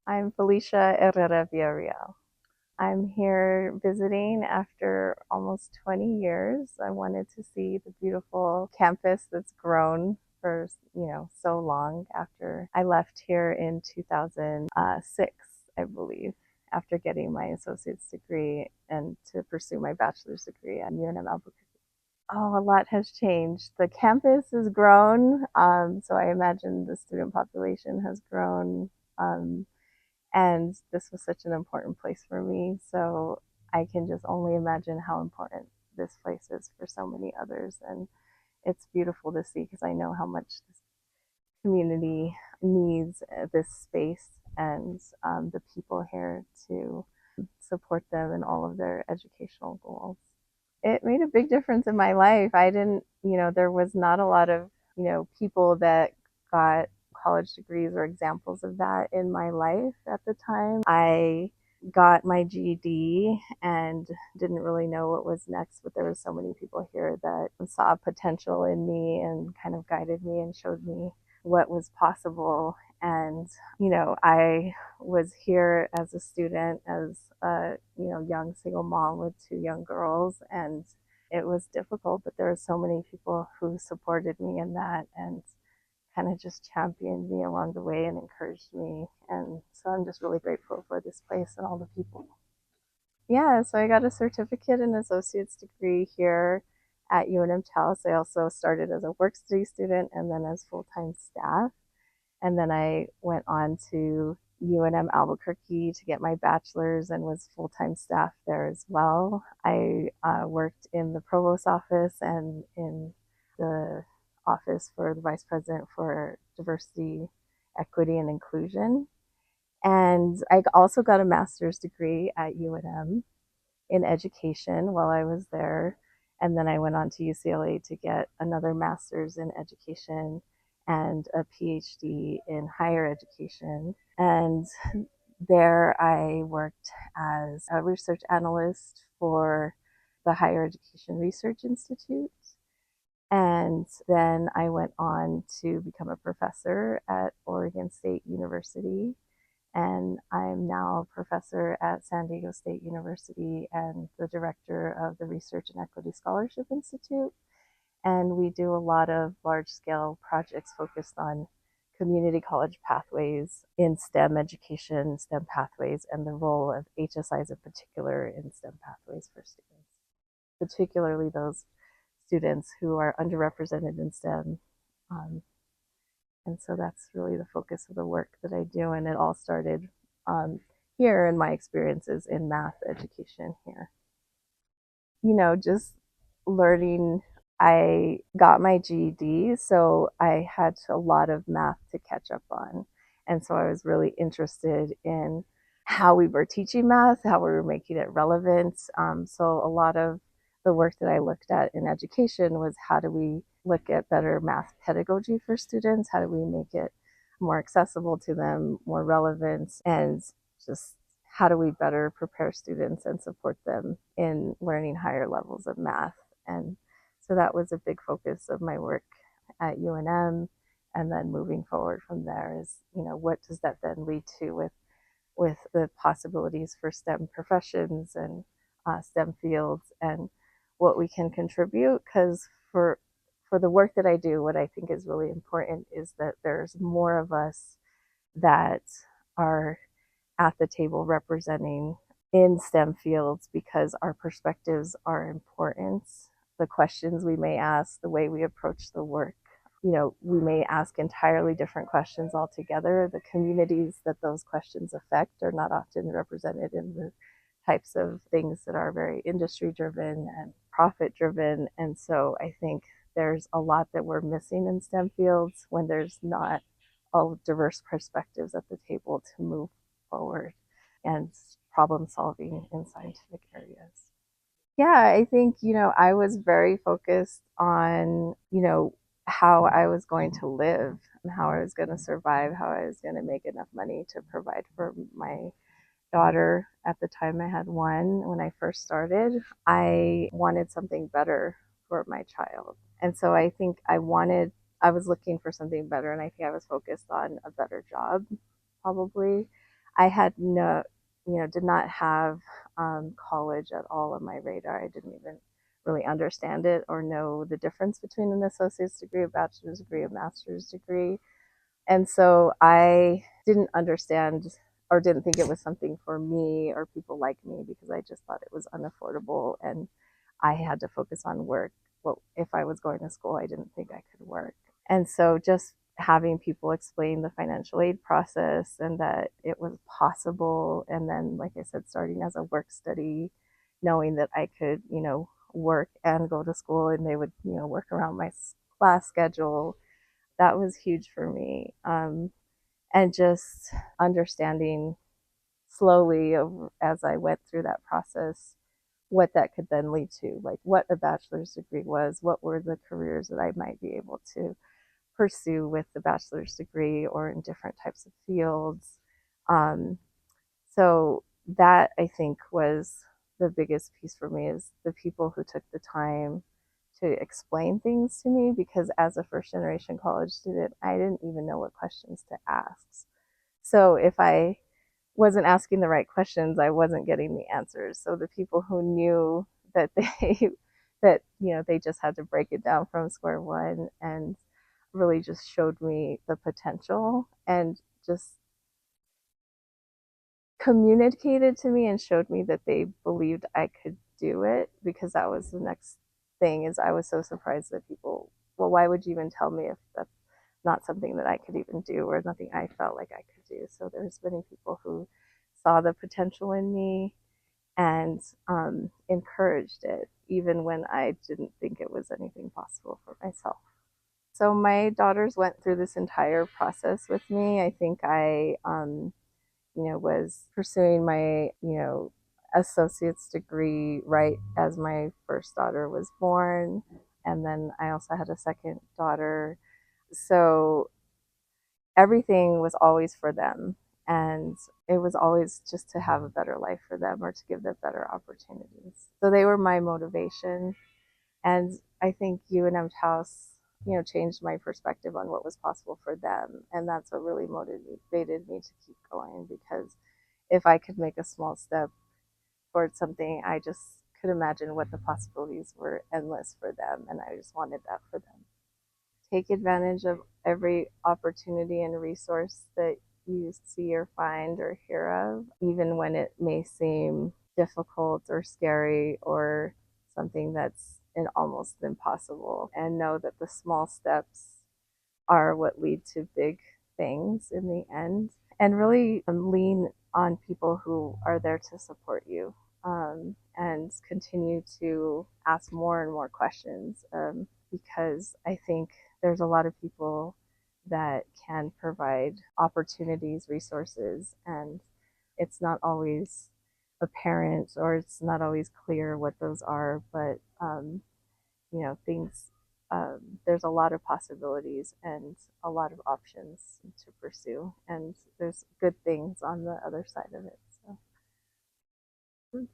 I'm Felisha Herrera Villareal. I'm here visiting after almost 20 years. I wanted to see the beautiful campus that's grown for, so long after I left here in 2006, I believe, after getting my associate's degree and to pursue my bachelor's degree at UNM-Taos. Oh, a lot has changed. The campus has grown, so I imagine the student population has grown. And this was such an important place for me. So I can just only imagine how important this place is for so many others. And it's beautiful to see because I know how much this community needs this space and the people here to support them in all of their educational goals. It made a big difference in my life. I didn't, there was not a lot of, people that got college degrees or examples of that in my life at the time. I got my GED and didn't really know what was next, but there were so many people here that saw potential in me and kind of guided me and showed me what was possible. And, I was here as a student, as a, young single mom with two young girls, and it was difficult, but there were so many people who supported me in that and kind of just championed me along the way and encouraged me. And so I'm just really grateful for this place and all the people. Yeah, so I got a certificate and associate's degree here at UNM-Taos. I also started as a work study student and then as full-time staff. And then I went on to UNM Albuquerque to get my bachelor's and was full-time staff there as well. I worked in the provost office and in the office for the vice president for diversity, equity, and inclusion. And I also got a master's degree at UNM in education while I was there. And then I went on to UCLA to get another master's in education and a PhD in higher education. And there I worked as a research analyst for the Higher Education Research Institute. And then I went on to become a professor at Oregon State University. And I'm now a professor at San Diego State University and the director of the Research and Equity Scholarship Institute. And we do a lot of large scale projects focused on community college pathways in STEM education, STEM pathways, and the role of HSIs in particular in STEM pathways for students, particularly those students who are underrepresented in STEM. Um, and so that's really the focus of the work that I do. And it all started here in my experiences in math education here. Just learning. I got my GED, so I had a lot of math to catch up on. And so I was really interested in how we were teaching math, how we were making it relevant. So a lot of the work that I looked at in education was how do we look at better math pedagogy for students? How do we make it more accessible to them, more relevant, and just how do we better prepare students and support them in learning higher levels of math? And so that was a big focus of my work at UNM. And then moving forward from there is, what does that then lead to with the possibilities for STEM professions and STEM fields and what we can contribute? Because for the work that I do, what I think is really important is that there's more of us that are at the table representing in STEM fields because our perspectives are important. The questions we may ask, the way we approach the work, we may ask entirely different questions altogether. The communities that those questions affect are not often represented in the types of things that are very industry driven and profit driven. And so I think there's a lot that we're missing in STEM fields when there's not all diverse perspectives at the table to move forward and problem solving in scientific areas. Yeah, I think, I was very focused on, how I was going to live and how I was going to survive, how I was going to make enough money to provide for my daughter. At the time I had one when I first started, I wanted something better for my child. And so I think I was looking for something better, and I think I was focused on a better job, probably. I had no, did not have college at all on my radar. I didn't even really understand it or know the difference between an associate's degree, a bachelor's degree, a master's degree. And so I didn't understand or didn't think it was something for me or people like me because I just thought it was unaffordable and I had to focus on work. Well, if I was going to school, I didn't think I could work. And so just having people explain the financial aid process and that it was possible. And then, like I said, starting as a work study, knowing that I could, work and go to school and they would, work around my class schedule. That was huge for me. And just understanding slowly as I went through that process what that could then lead to, like what a bachelor's degree was, what were the careers that I might be able to pursue with the bachelor's degree or in different types of fields. Um, so that I think was the biggest piece for me is the people who took the time to explain things to me because as a first generation college student, I didn't even know what questions to ask. So if I wasn't asking the right questions, I wasn't getting the answers. So the people who knew that they that they just had to break it down from square one and really just showed me the potential and just communicated to me and showed me that they believed I could do it because that was the next thing is I was so surprised that people, well, why would you even tell me if that's not something that I could even do or nothing I felt like I could do. So there's many people who saw the potential in me and encouraged it even when I didn't think it was anything possible for myself. So my daughters went through this entire process with me. I think I was pursuing my, associate's degree right as my first daughter was born. And then I also had a second daughter. So everything was always for them. And it was always just to have a better life for them or to give them better opportunities. So they were my motivation. And I think UNM-Taos, changed my perspective on what was possible for them. And that's what really motivated me to keep going because if I could make a small step towards something, I just could imagine what the possibilities were endless for them. And I just wanted that for them. Take advantage of every opportunity and resource that you see or find or hear of, even when it may seem difficult or scary or something that's almost impossible. And know that the small steps are what lead to big things in the end. And really lean on people who are there to support you and continue to ask more and more questions because I think there's a lot of people that can provide opportunities, resources, and it's not always apparent or it's not always clear what those are, but things, there's a lot of possibilities and a lot of options to pursue, and there's good things on the other side of it. So.